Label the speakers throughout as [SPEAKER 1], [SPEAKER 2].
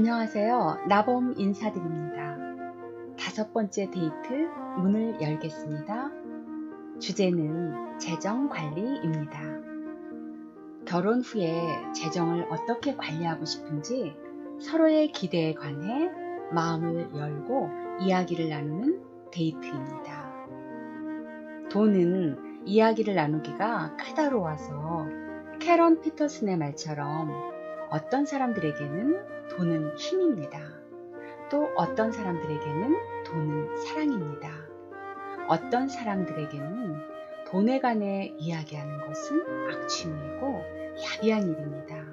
[SPEAKER 1] 안녕하세요. 나봄 인사드립니다. 5번째 데이트 문을 열겠습니다. 주제는 재정관리입니다. 결혼 후에 재정을 어떻게 관리하고 싶은지 서로의 기대에 관해 마음을 열고 이야기를 나누는 데이트입니다. 돈은 이야기를 나누기가 까다로워서 캐런 피터슨의 말처럼 어떤 사람들에게는 돈은 힘입니다. 또 어떤 사람들에게는 돈은 사랑입니다. 어떤 사람들에게는 돈에 관해 이야기하는 것은 악취미이고 야비한 일입니다.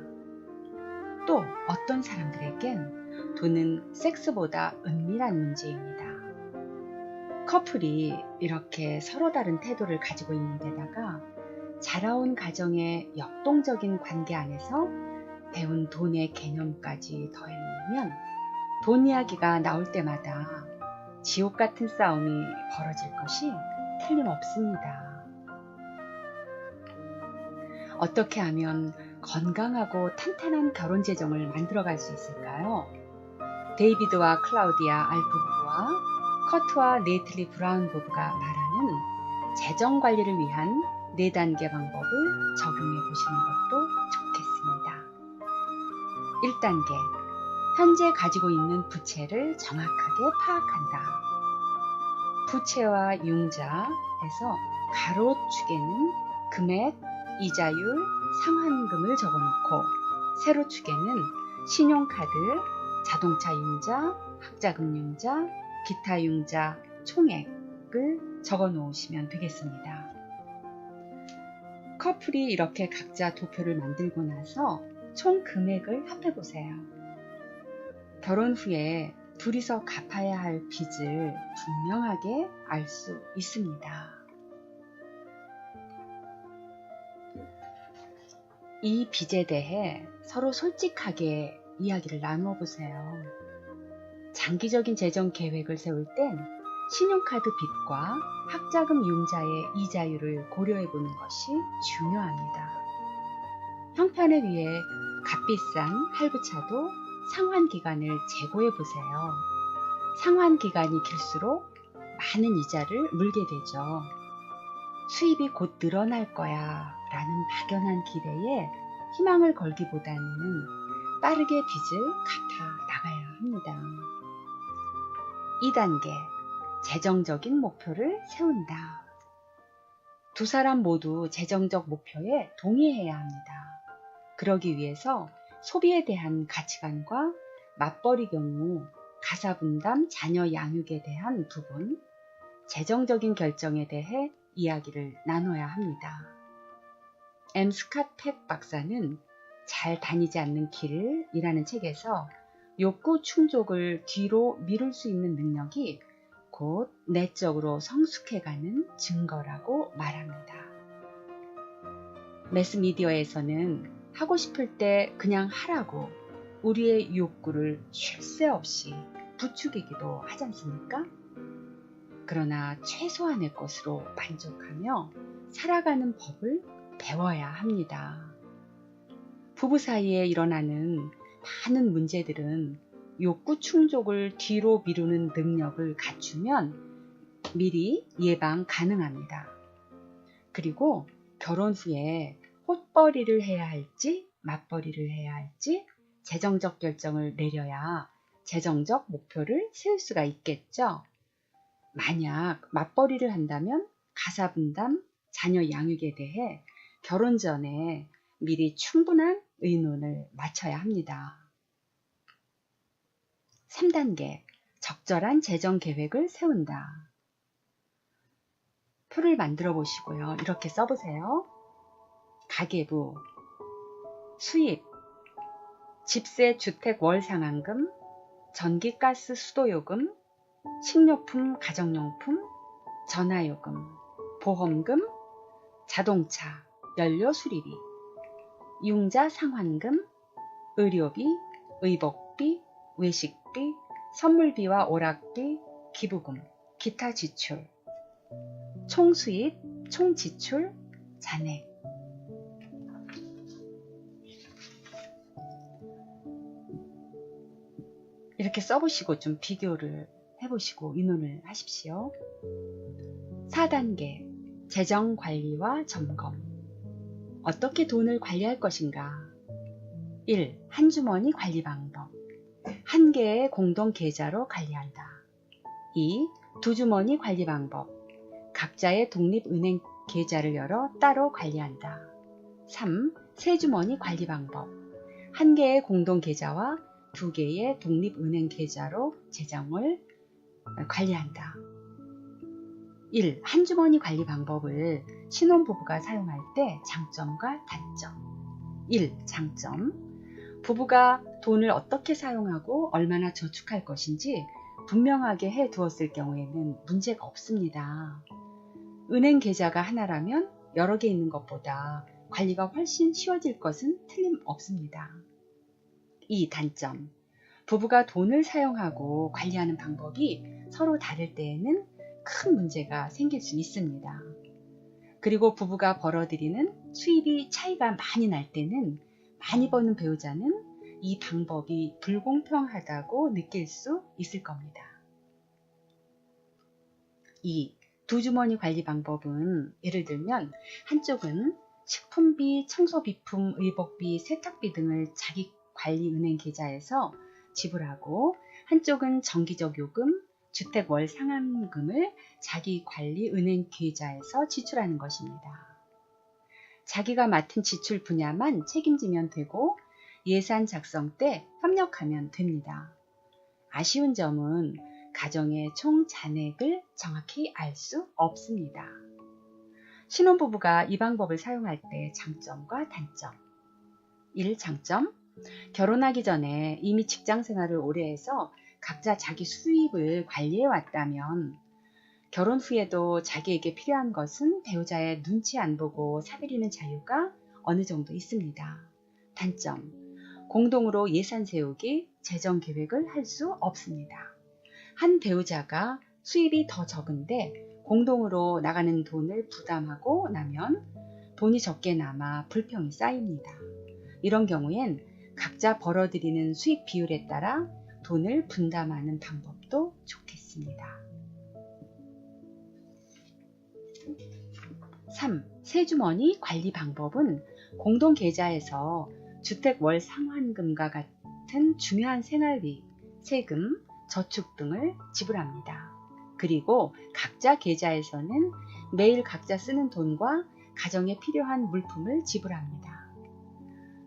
[SPEAKER 1] 또 어떤 사람들에겐 돈은 섹스보다 은밀한 문제입니다. 커플이 이렇게 서로 다른 태도를 가지고 있는 데다가 자라온 가정의 역동적인 관계 안에서 배운 돈의 개념까지 더해놓으면 돈 이야기가 나올 때마다 지옥 같은 싸움이 벌어질 것이 틀림없습니다. 어떻게 하면 건강하고 탄탄한 결혼 재정을 만들어갈 수 있을까요? 데이비드와 클라우디아 알프 부부와 커트와 네틀리 브라운 부부가 말하는 재정 관리를 위한 4단계 방법을 적용해 보시는 것도 좋겠습니다. 1단계, 현재 가지고 있는 부채를 정확하게 파악한다. 부채와 융자에서 가로축에는 금액, 이자율, 상환금을 적어놓고 세로축에는 신용카드, 자동차 융자, 학자금 융자, 기타 융자 총액을 적어 놓으시면 되겠습니다. 커플이 이렇게 각자 도표를 만들고 나서 총 금액을 합해보세요. 결혼 후에 둘이서 갚아야 할 빚을 분명하게 알 수 있습니다. 이 빚에 대해 서로 솔직하게 이야기를 나누어 보세요. 장기적인 재정 계획을 세울 땐 신용카드 빚과 학자금 융자의 이자율을 고려해 보는 것이 중요합니다. 형편에 의해 값비싼 할부차도 상환 기간을 재고해 보세요. 상환 기간이 길수록 많은 이자를 물게 되죠. 수입이 곧 늘어날 거야 라는 막연한 기대에 희망을 걸기보다는 빠르게 빚을 갚아 나가야 합니다. 2단계, 재정적인 목표를 세운다. 두 사람 모두 재정적 목표에 동의해야 합니다. 그러기 위해서 소비에 대한 가치관과 맞벌이 경우 가사분담, 자녀 양육에 대한 부분, 재정적인 결정에 대해 이야기를 나눠야 합니다. M. 스캇 팩 박사는 잘 다니지 않는 길이라는 책에서 욕구 충족을 뒤로 미룰 수 있는 능력이 곧 내적으로 성숙해가는 증거라고 말합니다. 매스미디어에서는 하고 싶을 때 그냥 하라고 우리의 욕구를 쉴 새 없이 부추기기도 하지 않습니까? 그러나 최소한의 것으로 만족하며 살아가는 법을 배워야 합니다. 부부 사이에 일어나는 많은 문제들은 욕구 충족을 뒤로 미루는 능력을 갖추면 미리 예방 가능합니다. 그리고 결혼 후에 헛벌이를 해야 할지 맞벌이를 해야 할지 재정적 결정을 내려야 재정적 목표를 세울 수가 있겠죠. 만약 맞벌이를 한다면 가사분담, 자녀 양육에 대해 결혼 전에 미리 충분한 의논을 마쳐야 합니다. 3단계, 적절한 재정 계획을 세운다. 표를 만들어 보시고요. 이렇게 써보세요. 가계부, 수입, 집세, 주택 월 상환금, 전기, 가스, 수도요금, 식료품, 가정용품, 전화요금, 보험금, 자동차, 연료 수리비, 융자 상환금, 의료비, 의복비, 외식비, 선물비와 오락비, 기부금, 기타 지출, 총수입, 총지출, 잔액. 이렇게 써보시고 좀 비교를 해보시고 의논을 하십시오. 4단계 재정 관리와 점검. 어떻게 돈을 관리할 것인가? 1. 한주머니 관리 방법. 한 개의 공동 계좌로 관리한다. 2. 두주머니 관리 방법. 각자의 독립은행 계좌를 열어 따로 관리한다. 3. 세주머니 관리 방법. 한 개의 공동 계좌와 두 개의 독립은행 계좌로 재정을 관리한다. 1. 한주머니 관리 방법을 신혼부부가 사용할 때 장점과 단점. 1. 장점. 부부가 돈을 어떻게 사용하고 얼마나 저축할 것인지 분명하게 해 두었을 경우에는 문제가 없습니다. 은행 계좌가 하나라면 여러 개 있는 것보다 관리가 훨씬 쉬워질 것은 틀림없습니다. 2. 단점. 부부가 돈을 사용하고 관리하는 방법이 서로 다를 때에는 큰 문제가 생길 수 있습니다. 그리고 부부가 벌어들이는 수입이 차이가 많이 날 때는 많이 버는 배우자는 이 방법이 불공평하다고 느낄 수 있을 겁니다. 2. 두주머니 관리 방법은 예를 들면 한쪽은 식품비, 청소비품, 의복비, 세탁비 등을 자기 관리 은행 계좌에서 지불하고 한쪽은 정기적 요금, 주택 월 상환금을 자기 관리 은행 계좌에서 지출하는 것입니다. 자기가 맡은 지출 분야만 책임지면 되고 예산 작성 때 협력하면 됩니다. 아쉬운 점은 가정의 총 잔액을 정확히 알 수 없습니다. 신혼부부가 이 방법을 사용할 때 장점과 단점. 1. 장점. 결혼하기 전에 이미 직장 생활을 오래 해서 각자 자기 수입을 관리해 왔다면 결혼 후에도 자기에게 필요한 것은 배우자의 눈치 안 보고 사들이는 자유가 어느 정도 있습니다. 단점. 공동으로 예산 세우기, 재정 계획을 할 수 없습니다. 한 배우자가 수입이 더 적은데 공동으로 나가는 돈을 부담하고 나면 돈이 적게 남아 불평이 쌓입니다. 이런 경우엔 각자 벌어들이는 수입 비율에 따라 돈을 분담하는 방법도 좋겠습니다. 3. 세주머니 관리 방법은 공동 계좌에서 주택 월 상환금과 같은 중요한 생활비, 세금, 저축 등을 지불합니다. 그리고 각자 계좌에서는 매일 각자 쓰는 돈과 가정에 필요한 물품을 지불합니다.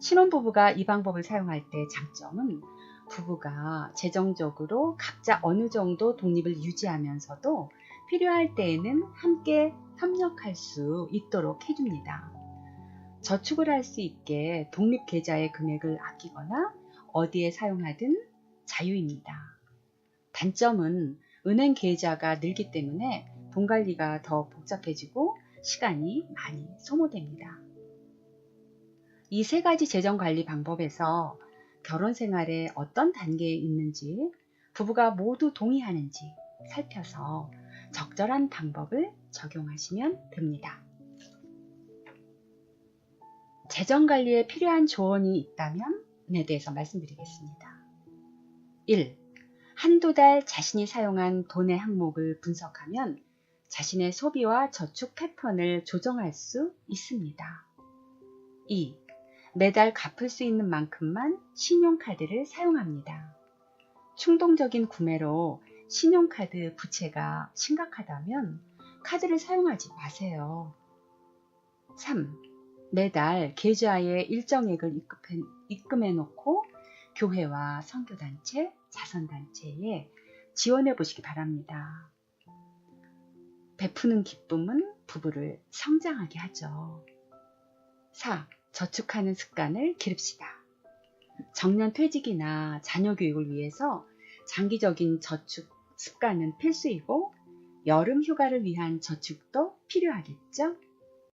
[SPEAKER 1] 신혼부부가 이 방법을 사용할 때 장점은 부부가 재정적으로 각자 어느 정도 독립을 유지하면서도 필요할 때에는 함께 협력할 수 있도록 해줍니다. 저축을 할 수 있게 독립계좌의 금액을 아끼거나 어디에 사용하든 자유입니다. 단점은 은행 계좌가 늘기 때문에 돈 관리가 더 복잡해지고 시간이 많이 소모됩니다. 이 세 가지 재정 관리 방법에서 결혼 생활에 어떤 단계에 있는지 부부가 모두 동의하는지 살펴서 적절한 방법을 적용하시면 됩니다. 재정 관리에 필요한 조언이 있다면 에 대해서 말씀드리겠습니다. 1. 한두 달 자신이 사용한 돈의 항목을 분석하면 자신의 소비와 저축 패턴을 조정할 수 있습니다. 2. 매달 갚을 수 있는 만큼만 신용카드를 사용합니다. 충동적인 구매로 신용카드 부채가 심각하다면 카드를 사용하지 마세요. 3. 매달 계좌에 일정액을 입금해 놓고 교회와 선교단체, 자선단체에 지원해 보시기 바랍니다. 베푸는 기쁨은 부부를 성장하게 하죠. 4. 저축하는 습관을 기릅시다. 정년 퇴직이나 자녀 교육을 위해서 장기적인 저축 습관은 필수이고 여름 휴가를 위한 저축도 필요하겠죠?